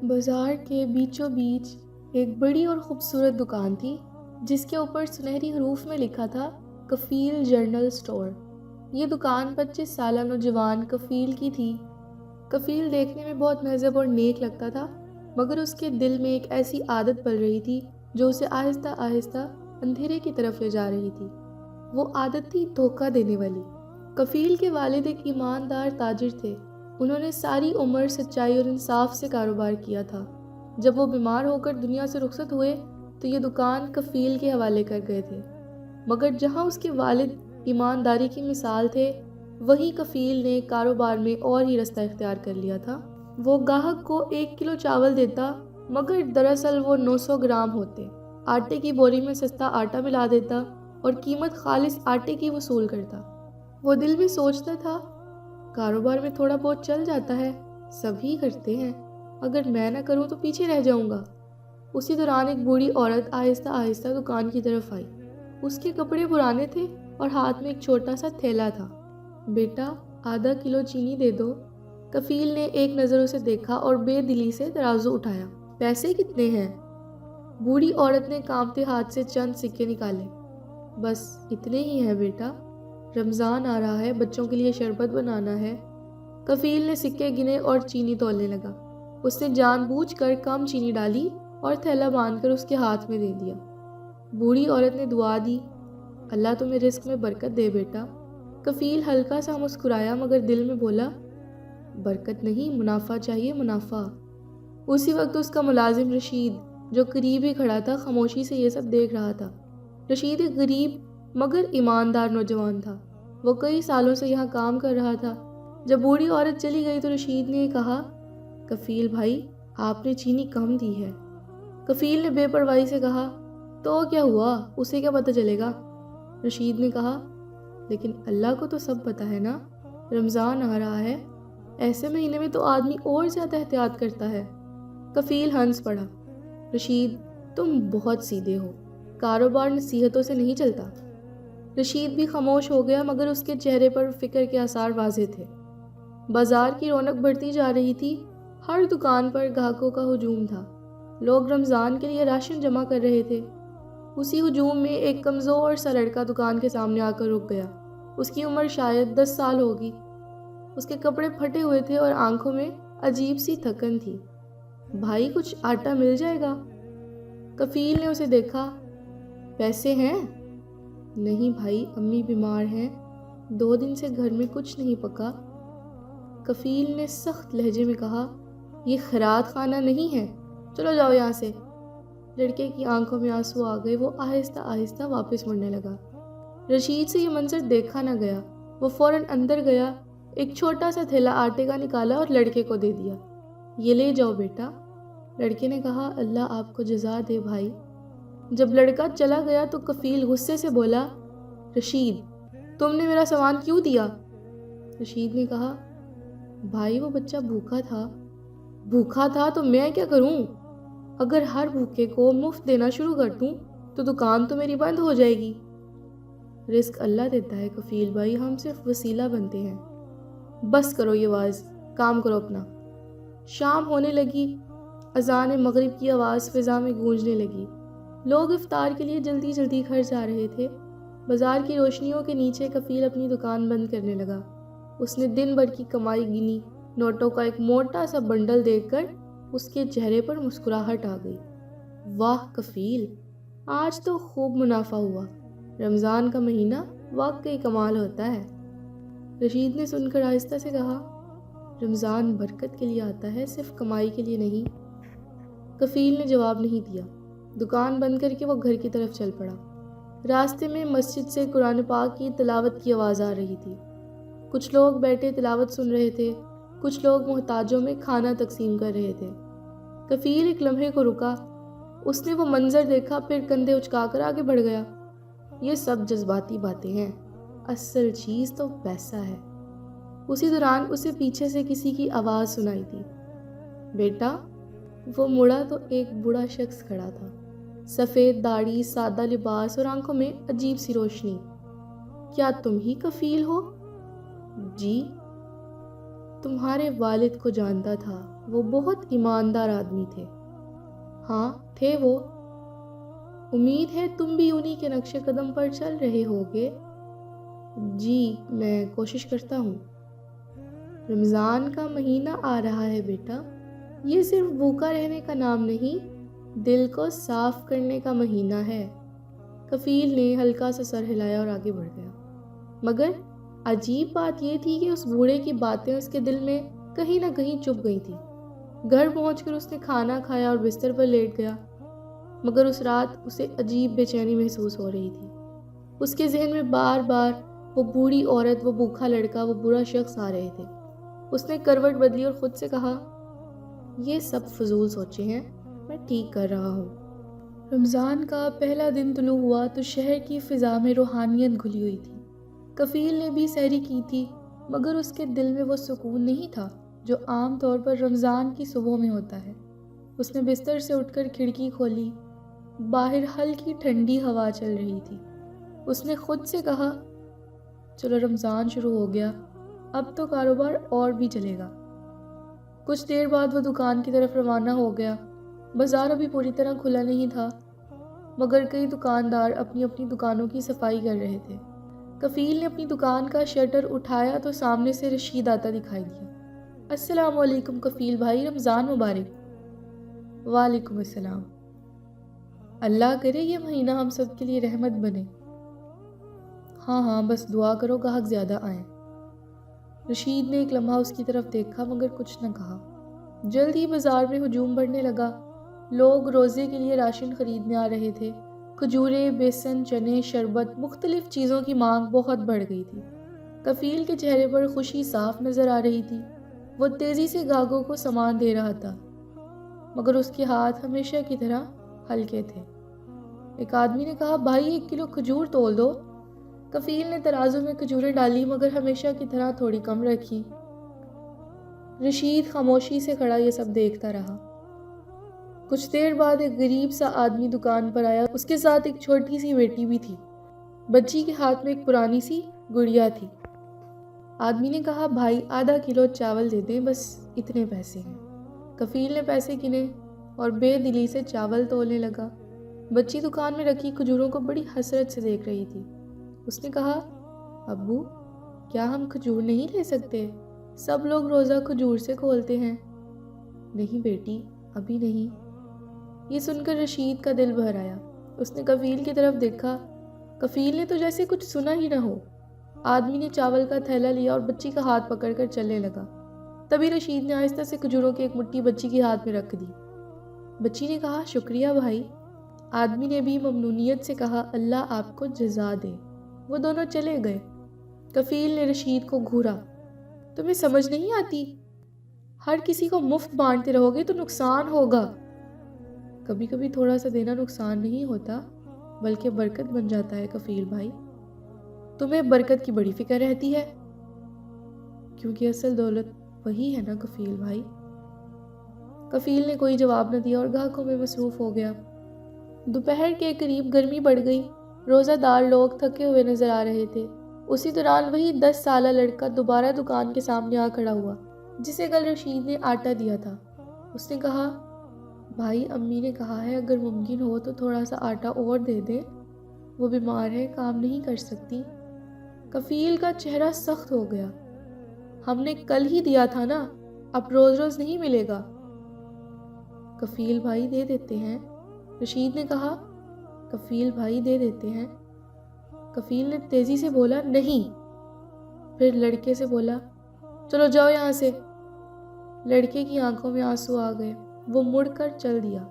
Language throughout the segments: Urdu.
بازار کے بیچوں بیچ ایک بڑی اور خوبصورت دکان تھی جس کے اوپر سنہری حروف میں لکھا تھا کفیل جنرل سٹور۔ یہ دکان 25 سالہ نوجوان کفیل کی تھی۔ کفیل دیکھنے میں بہت مہذب اور نیک لگتا تھا، مگر اس کے دل میں ایک ایسی عادت پل رہی تھی جو اسے آہستہ آہستہ اندھیرے کی طرف لے جا رہی تھی۔ وہ عادت تھی دھوکہ دینے والی۔ کفیل کے والد ایک ایماندار تاجر تھے۔ انہوں نے ساری عمر سچائی اور انصاف سے کاروبار کیا تھا۔ جب وہ بیمار ہو کر دنیا سے رخصت ہوئے تو یہ دکان کفیل کے حوالے کر گئے تھے، مگر جہاں اس کے والد ایمانداری کی مثال تھے، وہیں کفیل نے کاروبار میں اور ہی رستہ اختیار کر لیا تھا۔ وہ گاہک کو 1 کلو چاول دیتا، مگر دراصل وہ 900 گرام ہوتے۔ آٹے کی بوری میں سستا آٹا ملا دیتا اور قیمت خالص آٹے کی وصول کرتا۔ وہ دل میں سوچتا تھا، کاروبار میں تھوڑا بہت چل جاتا ہے، سبھی کرتے ہیں، اگر میں نہ کروں تو پیچھے رہ جاؤں گا۔ اسی دوران ایک بوڑھی عورت آہستہ آہستہ دکان کی طرف آئی۔ اس کے کپڑے پرانے تھے اور ہاتھ میں ایک چھوٹا سا تھیلا تھا۔ بیٹا، آدھا کلو چینی دے دو۔ کفیل نے ایک نظر اسے دیکھا اور بے دلی سے ترازو اٹھایا۔ پیسے کتنے ہیں؟ بوڑھی عورت نے کانپتے ہاتھ سے چند سکے نکالے۔ بس اتنے ہی ہیں بیٹا، رمضان آ رہا ہے، بچوں کے لیے شربت بنانا ہے۔ کفیل نے سکے گنے اور چینی تولنے لگا۔ اس نے جان بوجھ کر کم چینی ڈالی اور تھیلا باندھ کر اس کے ہاتھ میں دے دیا۔ بوڑھی عورت نے دعا دی، اللہ تمہیں رزق میں برکت دے بیٹا۔ کفیل ہلکا سا مسکرایا مگر دل میں بولا، برکت نہیں، منافع چاہیے، منافع۔ اسی وقت اس کا ملازم رشید، جو قریب ہی کھڑا تھا، خاموشی سے یہ سب دیکھ رہا تھا۔ رشید ایک غریب مگر ایماندار نوجوان تھا۔ وہ کئی سالوں سے یہاں کام کر رہا تھا۔ جب بوڑھی عورت چلی گئی تو رشید نے کہا، کفیل بھائی، آپ نے چینی کم دی ہے۔ کفیل نے بے پرواہی سے کہا، تو کیا ہوا، اسے کیا پتہ چلے گا؟ رشید نے کہا، لیکن اللہ کو تو سب پتہ ہے نا، رمضان آ رہا ہے، ایسے مہینے میں تو آدمی اور زیادہ احتیاط کرتا ہے۔ کفیل ہنس پڑا، رشید تم بہت سیدھے ہو، کاروبار نصیحتوں سے نہیں چلتا۔ رشید بھی خاموش ہو گیا مگر اس کے چہرے پر فکر کے آثار واضح تھے۔ بازار کی رونق بڑھتی جا رہی تھی۔ ہر دکان پر گاہکوں کا ہجوم تھا۔ لوگ رمضان کے لیے راشن جمع کر رہے تھے۔ اسی ہجوم میں ایک کمزور سا لڑکا دکان کے سامنے آ کر رک گیا۔ اس کی عمر شاید 10 سال ہوگی۔ اس کے کپڑے پھٹے ہوئے تھے اور آنکھوں میں عجیب سی تھکن تھی۔ بھائی، کچھ آٹا مل جائے گا؟ کفیل نے اسے دیکھا۔ پیسے ہیں؟ نہیں بھائی، امی بیمار ہیں، 2 دن سے گھر میں کچھ نہیں پکا۔ کفیل نے سخت لہجے میں کہا، یہ خیرات خانہ نہیں ہے، چلو جاؤ یہاں سے۔ لڑکے کی آنکھوں میں آنسو آ گئے۔ وہ آہستہ آہستہ واپس مڑنے لگا۔ رشید سے یہ منظر دیکھا نہ گیا۔ وہ فوراً اندر گیا، ایک چھوٹا سا تھیلا آٹے کا نکالا اور لڑکے کو دے دیا۔ یہ لے جاؤ بیٹا۔ لڑکے نے کہا، اللہ آپ کو جزا دے بھائی۔ جب لڑکا چلا گیا تو کفیل غصے سے بولا، رشید تم نے میرا سامان کیوں دیا؟ رشید نے کہا، بھائی وہ بچہ بھوکا تھا۔ بھوکا تھا تو میں کیا کروں؟ اگر ہر بھوکے کو مفت دینا شروع کر دوں تو دکان تو میری بند ہو جائے گی۔ رزق اللہ دیتا ہے کفیل بھائی، ہم صرف وسیلہ بنتے ہیں۔ بس کرو یہ واز، کام کرو اپنا۔ شام ہونے لگی۔ اذان مغرب کی آواز فضا میں گونجنے لگی۔ لوگ افطار کے لیے جلدی جلدی گھر جا رہے تھے۔ بازار کی روشنیوں کے نیچے کفیل اپنی دکان بند کرنے لگا۔ اس نے دن بھر کی کمائی گنی۔ نوٹوں کا ایک موٹا سا بنڈل دیکھ کر اس کے چہرے پر مسکراہٹ آ گئی۔ واہ کفیل، آج تو خوب منافع ہوا، رمضان کا مہینہ واقعی کمال ہوتا ہے۔ رشید نے سن کر آہستہ سے کہا، رمضان برکت کے لیے آتا ہے، صرف کمائی کے لیے نہیں۔ کفیل نے جواب نہیں دیا۔ دکان بند کر کے وہ گھر کی طرف چل پڑا۔ راستے میں مسجد سے قرآن پاک کی تلاوت کی آواز آ رہی تھی۔ کچھ لوگ بیٹھے تلاوت سن رہے تھے، کچھ لوگ محتاجوں میں کھانا تقسیم کر رہے تھے۔ کفیل ایک لمحے کو رکا۔ اس نے وہ منظر دیکھا، پھر کندھے اچکا کر آگے بڑھ گیا۔ یہ سب جذباتی باتیں ہیں، اصل چیز تو پیسہ ہے۔ اسی دوران اسے پیچھے سے کسی کی آواز سنائی دی، بیٹا۔ وہ مڑا تو ایک بوڑھا شخص کھڑا تھا، سفید داڑھی، سادہ لباس اور آنکھوں میں عجیب سی روشنی۔ کیا تم ہی کفیل ہو؟ جی۔ تمہارے والد کو جانتا تھا، وہ بہت ایماندار آدمی تھے۔ ہاں تھے وہ۔ امید ہے تم بھی انہی کے نقش قدم پر چل رہے ہوگے۔ جی میں کوشش کرتا ہوں۔ رمضان کا مہینہ آ رہا ہے بیٹا، یہ صرف بھوکا رہنے کا نام نہیں، دل کو صاف کرنے کا مہینہ ہے۔ کفیل نے ہلکا سا سر ہلایا اور آگے بڑھ گیا، مگر عجیب بات یہ تھی کہ اس بوڑھے کی باتیں اس کے دل میں کہیں نہ کہیں چپ گئی تھی۔ گھر پہنچ کر اس نے کھانا کھایا اور بستر پر لیٹ گیا، مگر اس رات اسے عجیب بے چینی محسوس ہو رہی تھی۔ اس کے ذہن میں بار بار وہ بوڑھی عورت، وہ بھوکا لڑکا، وہ برا شخص آ رہے تھے۔ اس نے کروٹ بدلی اور خود سے کہا، یہ سب فضول سوچے ہیں، میں ٹھیک کر رہا ہوں۔ رمضان کا پہلا دن طلوع ہوا تو شہر کی فضا میں روحانیت گھلی ہوئی تھی۔ کفیل نے بھی سحری کی تھی، مگر اس کے دل میں وہ سکون نہیں تھا جو عام طور پر رمضان کی صبح میں ہوتا ہے۔ اس نے بستر سے اٹھ کر کھڑکی کھولی، باہر ہلکی ٹھنڈی ہوا چل رہی تھی۔ اس نے خود سے کہا، چلو رمضان شروع ہو گیا، اب تو کاروبار اور بھی چلے گا۔ کچھ دیر بعد وہ دکان کی طرف روانہ ہو گیا۔ بازار ابھی پوری طرح کھلا نہیں تھا، مگر کئی دکاندار اپنی اپنی دکانوں کی صفائی کر رہے تھے۔ کفیل نے اپنی دکان کا شٹر اٹھایا تو سامنے سے رشید آتا دکھائی دیا۔ السلام علیکم کفیل بھائی، رمضان مبارک۔ وعلیکم السلام۔ اللہ کرے یہ مہینہ ہم سب کے لیے رحمت بنے۔ ہاں ہاں بس دعا کرو گاہک زیادہ آئیں۔ رشید نے ایک لمحہ اس کی طرف دیکھا مگر کچھ نہ کہا۔ جلد ہی بازار میں ہجوم بڑھنے لگا۔ لوگ روزے کے لیے راشن خریدنے آ رہے تھے۔ کھجوریں، بیسن، چنے، شربت، مختلف چیزوں کی مانگ بہت بڑھ گئی تھی۔ کفیل کے چہرے پر خوشی صاف نظر آ رہی تھی۔ وہ تیزی سے گاہکوں کو سامان دے رہا تھا، مگر اس کے ہاتھ ہمیشہ کی طرح ہلکے تھے۔ ایک آدمی نے کہا، بھائی 1 کلو کھجور تول دو۔ کفیل نے ترازو میں کھجوریں ڈالی مگر ہمیشہ کی طرح تھوڑی کم رکھی۔ رشید خاموشی سے کھڑا یہ سب دیکھتا رہا۔ کچھ دیر بعد ایک غریب سا آدمی دکان پر آیا، اس کے ساتھ ایک چھوٹی سی بیٹی بھی تھی۔ بچی کے ہاتھ میں ایک پرانی سی گڑیا تھی۔ آدمی نے کہا، بھائی آدھا کلو چاول دے دیں، بس اتنے پیسے ہیں۔ کفیل نے پیسے گنے اور بے دلی سے چاول تولنے لگا۔ بچی دکان میں رکھی کھجوروں کو بڑی حسرت سے دیکھ رہی تھی۔ اس نے کہا، ابو کیا ہم کھجور نہیں لے سکتے؟ سب لوگ روزہ کھجور سے کھولتے ہیں۔ نہیں بیٹی، ابھی نہیں۔ یہ سن کر رشید کا دل بھر آیا۔ اس نے کفیل کی طرف دیکھا۔ کفیل نے تو جیسے کچھ سنا ہی نہ ہو۔ آدمی نے چاول کا تھیلا لیا اور بچی کا ہاتھ پکڑ کر چلنے لگا۔ تبھی رشید نے آہستہ سے کھجوروں کی ایک مٹھی بچی کے ہاتھ میں رکھ دی۔ بچی نے کہا، شکریہ بھائی۔ آدمی نے بھی ممنونیت سے کہا، اللہ آپ کو جزا دے۔ وہ دونوں چلے گئے۔ کفیل نے رشید کو گھورا، تمہیں سمجھ نہیں آتی؟ ہر کسی کو مفت بانٹتے رہو گے تو نقصان ہوگا۔ کبھی کبھی تھوڑا سا دینا نقصان نہیں ہوتا، بلکہ برکت بن جاتا ہے کفیل بھائی۔ تمہیں برکت کی بڑی فکر رہتی ہے، کیونکہ اصل دولت وہی ہے نا کفیل بھائی۔ کفیل نے کوئی جواب نہ دیا اور گاہکوں میں مصروف ہو گیا۔ دوپہر کے قریب گرمی بڑھ گئی۔ روزہ دار لوگ تھکے ہوئے نظر آ رہے تھے۔ اسی دوران وہی 10 سالہ لڑکا دوبارہ دکان کے سامنے آ کھڑا ہوا، جسے کل رشید نے آٹا دیا تھا۔ اس نے کہا، بھائی امی نے کہا ہے اگر ممکن ہو تو تھوڑا سا آٹا اور دے دیں، وہ بیمار ہے، کام نہیں کر سکتی۔ کفیل کا چہرہ سخت ہو گیا۔ ہم نے کل ہی دیا تھا نا، اب روز روز نہیں ملے گا۔ کفیل بھائی دے دیتے ہیں، رشید نے کہا۔ کفیل بھائی دے دیتے ہیں۔ کفیل نے تیزی سے بولا، نہیں۔ پھر لڑکے سے بولا، چلو جاؤ یہاں سے۔ لڑکے کی آنکھوں میں آنسو آ گئے، وہ مڑ کر چل دیا۔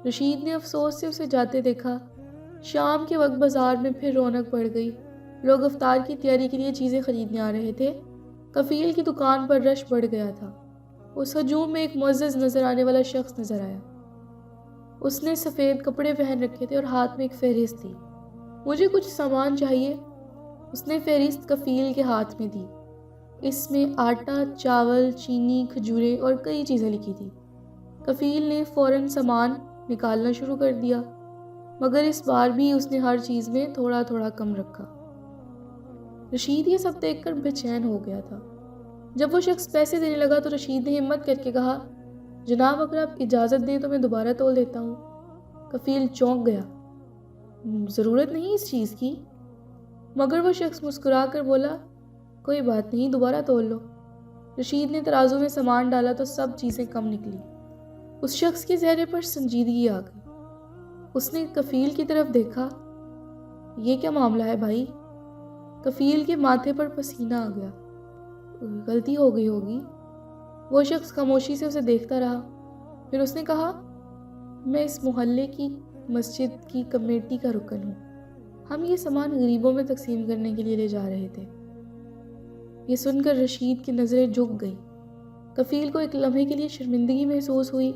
رشید نے افسوس سے اسے جاتے دیکھا۔ شام کے وقت بازار میں پھر رونق بڑھ گئی۔ لوگ افطار کی تیاری کے لیے چیزیں خریدنے آ رہے تھے۔ کفیل کی دکان پر رش بڑھ گیا تھا۔ اس ہجوم میں ایک معزز نظر آنے والا شخص نظر آیا۔ اس نے سفید کپڑے پہن رکھے تھے اور ہاتھ میں ایک فہرست تھی۔ مجھے کچھ سامان چاہیے۔ اس نے فہرست کفیل کے ہاتھ میں دی۔ اس میں آٹا، چاول، چینی، کھجوریں اور کئی چیزیں لکھی تھی۔ کفیل نے فوراً سامان نکالنا شروع کر دیا، مگر اس بار بھی اس نے ہر چیز میں تھوڑا تھوڑا کم رکھا۔ رشید یہ سب دیکھ کر بے چین ہو گیا تھا۔ جب وہ شخص پیسے دینے لگا تو رشید نے ہمت کر کے کہا، جناب اگر آپ اجازت دیں تو میں دوبارہ تول دیتا ہوں۔ کفیل چونک گیا۔ ضرورت نہیں اس چیز کی۔ مگر وہ شخص مسکرا کر بولا، کوئی بات نہیں، دوبارہ تول لو۔ رشید نے ترازو میں سامان ڈالا تو سب چیزیں کم نکلی۔ اس شخص کے چہرے پر سنجیدگی آ گئی۔ اس نے کفیل کی طرف دیکھا، یہ کیا معاملہ ہے بھائی؟ کفیل کے ماتھے پر پسینہ آ گیا۔ غلطی ہو گئی ہوگی۔ وہ شخص خاموشی سے اسے دیکھتا رہا۔ پھر اس نے کہا، میں اس محلے کی مسجد کی کمیٹی کا رکن ہوں۔ ہم یہ سامان غریبوں میں تقسیم کرنے کے لیے لے جا رہے تھے۔ یہ سن کر رشید کی نظریں جھک گئیں۔ کفیل کو ایک لمحے کے لیے شرمندگی محسوس ہوئی،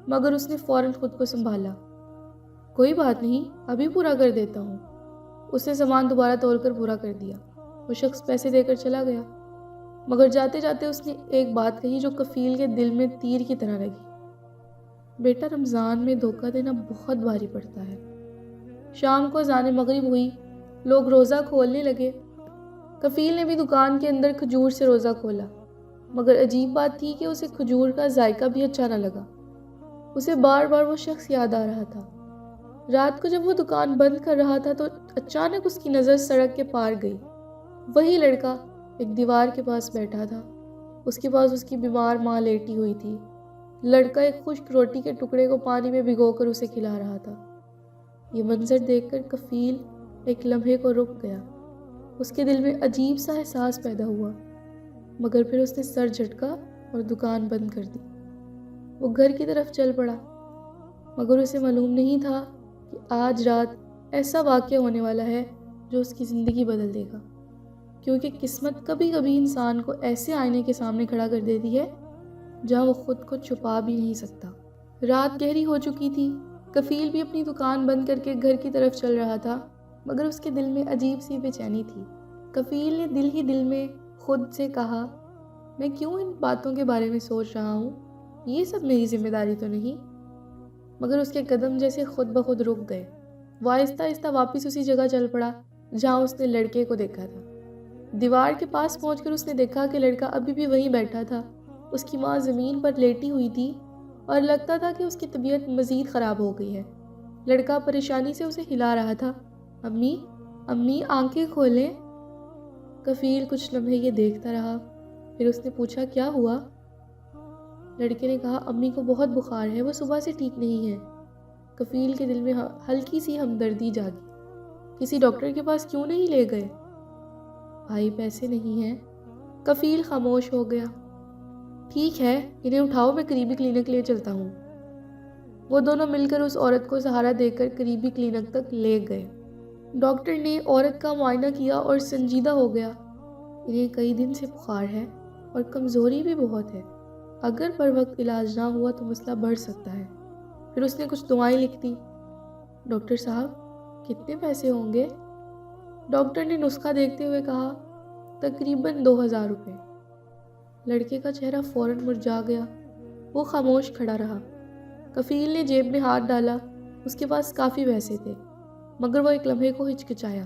مگر اس نے فوراً خود کو سنبھالا۔ کوئی بات نہیں، ابھی پورا کر دیتا ہوں۔ اس نے سامان دوبارہ تول کر پورا کر دیا۔ وہ شخص پیسے دے کر چلا گیا، مگر جاتے جاتے اس نے ایک بات کہی جو کفیل کے دل میں تیر کی طرح لگی۔ بیٹا، رمضان میں دھوکہ دینا بہت بھاری پڑتا ہے۔ شام کو اذان مغرب ہوئی، لوگ روزہ کھولنے لگے۔ کفیل نے بھی دکان کے اندر کھجور سے روزہ کھولا، مگر عجیب بات تھی کہ اسے کھجور کا ذائقہ بھی اچھا نہ لگا۔ اسے بار بار وہ شخص یاد آ رہا تھا۔ رات کو جب وہ دکان بند کر رہا تھا تو اچانک اس کی نظر سڑک کے پار گئی۔ وہی لڑکا ایک دیوار کے پاس بیٹھا تھا۔ اس کے پاس اس کی بیمار ماں لیٹی ہوئی تھی۔ لڑکا ایک خشک روٹی کے ٹکڑے کو پانی میں بھگو کر اسے کھلا رہا تھا۔ یہ منظر دیکھ کر کفیل ایک لمحے کو رک گیا۔ اس کے دل میں عجیب سا احساس پیدا ہوا، مگر پھر اس نے سر جھٹکا اور دکان بند کر دی۔ وہ گھر کی طرف چل پڑا، مگر اسے معلوم نہیں تھا کہ آج رات ایسا واقعہ ہونے والا ہے جو اس کی زندگی بدل دے گا، کیونکہ قسمت کبھی کبھی انسان کو ایسے آئینے کے سامنے کھڑا کر دیتی ہے جہاں وہ خود کو چھپا بھی نہیں سکتا۔ رات گہری ہو چکی تھی۔ کفیل بھی اپنی دکان بند کر کے گھر کی طرف چل رہا تھا، مگر اس کے دل میں عجیب سی بے چینی تھی۔ کفیل نے دل ہی دل میں خود سے کہا، میں کیوں ان باتوں کے بارے میں سوچ رہا ہوں؟ یہ سب میری ذمہ داری تو نہیں؟ مگر اس کے قدم جیسے خود بخود رک گئے۔ وہ آہستہ آہستہ واپس اسی جگہ چل پڑا جہاں اس نے لڑکے کو دیکھا تھا۔ دیوار کے پاس پہنچ کر اس نے دیکھا کہ لڑکا ابھی بھی وہیں بیٹھا تھا۔ اس کی ماں زمین پر لیٹی ہوئی تھی اور لگتا تھا کہ اس کی طبیعت مزید خراب ہو گئی ہے۔ لڑکا پریشانی سے اسے ہلا رہا تھا۔ امی، امی، آنکھیں کھولیں۔ کفیل کچھ لمحے یہ دیکھتا رہا، پھر اس نے پوچھا، کیا ہوا؟ لڑکے نے کہا، امی کو بہت بخار ہے، وہ صبح سے ٹھیک نہیں ہے۔ کفیل کے دل میں ہلکی سی ہمدردی جاگی۔ کسی ڈاکٹر کے پاس کیوں نہیں لے گئے؟ بھائی، پیسے نہیں ہیں۔ کفیل خاموش ہو گیا۔ ٹھیک ہے، انہیں اٹھاؤ، میں قریبی کلینک لے چلتا ہوں۔ وہ دونوں مل کر اس عورت کو سہارا دے کر قریبی کلینک تک لے گئے۔ ڈاکٹر نے عورت کا معائنہ کیا اور سنجیدہ ہو گیا۔ انہیں کئی دن سے بخار ہے اور کمزوری بھی بہت ہے۔ اگر پر وقت علاج نہ ہوا تو مسئلہ بڑھ سکتا ہے۔ پھر اس نے کچھ دعائیں لکھ دی۔ ڈاکٹر صاحب، کتنے پیسے ہوں گے؟ ڈاکٹر نے نسخہ دیکھتے ہوئے کہا، تقریباً 2000 روپے۔ لڑکے کا چہرہ فوراً مرجھا گیا۔ وہ خاموش کھڑا رہا۔ کفیل نے جیب میں ہاتھ ڈالا۔ اس کے پاس کافی پیسے تھے، مگر وہ ایک لمحے کو ہچکچایا۔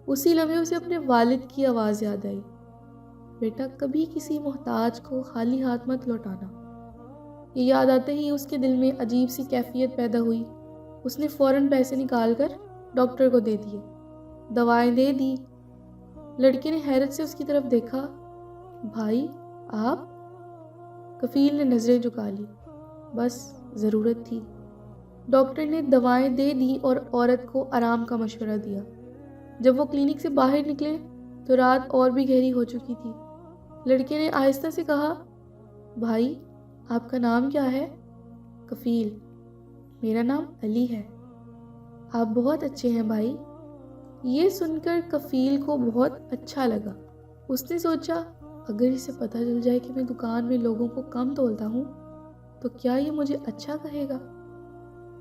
اسی لمحے اسے اپنے والد کی آواز یاد آئی، بیٹا، کبھی کسی محتاج کو خالی ہاتھ مت لوٹانا۔ یہ یاد آتے ہی اس کے دل میں عجیب سی کیفیت پیدا ہوئی۔ اس نے فوراً پیسے نکال کر ڈاکٹر کو دے دیے، دوائیں دے دی۔ لڑکے نے حیرت سے اس کی طرف دیکھا۔ بھائی، آپ؟ کفیل نے نظریں جھکا لی۔ بس ضرورت تھی۔ ڈاکٹر نے دوائیں دے دی اور عورت کو آرام کا مشورہ دیا۔ جب وہ کلینک سے باہر نکلے تو رات اور بھی گہری ہو چکی تھی۔ لڑکے نے آہستہ سے کہا، بھائی، آپ کا نام کیا ہے؟ کفیل۔ میرا نام علی ہے۔ آپ بہت اچھے ہیں بھائی۔ یہ سن کر کفیل کو بہت اچھا لگا۔ اس نے سوچا، اگر اسے پتہ چل جائے کہ میں دکان میں لوگوں کو کم تولتا ہوں تو کیا یہ مجھے اچھا کہے گا؟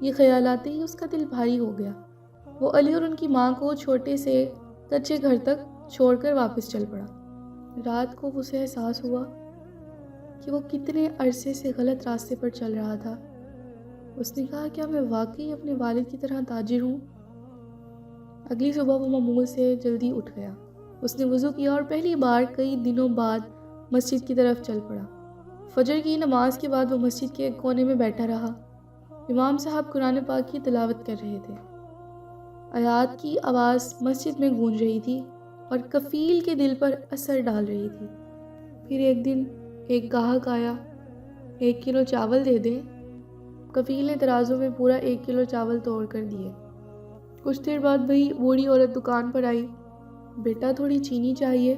یہ خیال آتے ہی اس کا دل بھاری ہو گیا۔ وہ علی اور ان کی ماں کو چھوٹے سے کچے گھر تک چھوڑ کر واپس چل پڑا۔ رات کو اسے احساس ہوا کہ وہ کتنے عرصے سے غلط راستے پر چل رہا تھا۔ اس نے کہا، کیا میں واقعی اپنے والد کی طرح تاجر ہوں؟ اگلی صبح وہ معمول سے جلدی اٹھ گیا۔ اس نے وضو کیا اور پہلی بار کئی دنوں بعد مسجد کی طرف چل پڑا۔ فجر کی نماز کے بعد وہ مسجد کے ایک کونے میں بیٹھا رہا۔ امام صاحب قرآن پاک کی تلاوت کر رہے تھے۔ آیات کی آواز مسجد میں گونج رہی تھی اور کفیل کے دل پر اثر ڈال رہی تھی۔ پھر ایک دن ایک گاہک آیا، 1 کلو چاول دے دیں۔ کفیل نے ترازو میں پورا 1 کلو چاول توڑ کر دیے۔ کچھ دیر بعد وہی بوڑھی عورت دکان پر آئی۔ بیٹا تھوڑی چینی چاہیے؟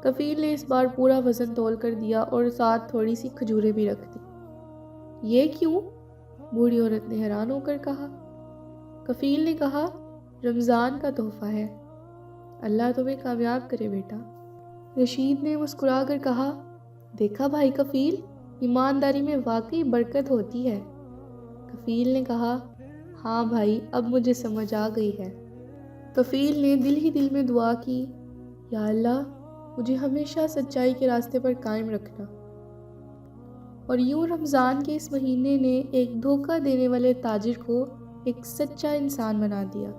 کفیل نے اس بار پورا وزن تول کر دیا اور ساتھ تھوڑی سی کھجوریں بھی رکھ دی۔ یہ کیوں؟ بوڑھی عورت نے حیران ہو کر کہا۔ کفیل نے کہا، رمضان کا تحفہ ہے، اللہ تمہیں کامیاب کرے بیٹا۔ رشید نے مسکرا کر کہا، دیکھا بھائی کفیل، ایمانداری میں واقعی برکت ہوتی ہے۔ کفیل نے کہا، ہاں بھائی، اب مجھے سمجھ آ گئی ہے۔ کفیل نے دل ہی دل میں دعا کی، یا اللہ مجھے ہمیشہ سچائی کے راستے پر قائم رکھنا۔ اور یوں رمضان کے اس مہینے نے ایک دھوکہ دینے والے تاجر کو ایک سچا انسان بنا دیا۔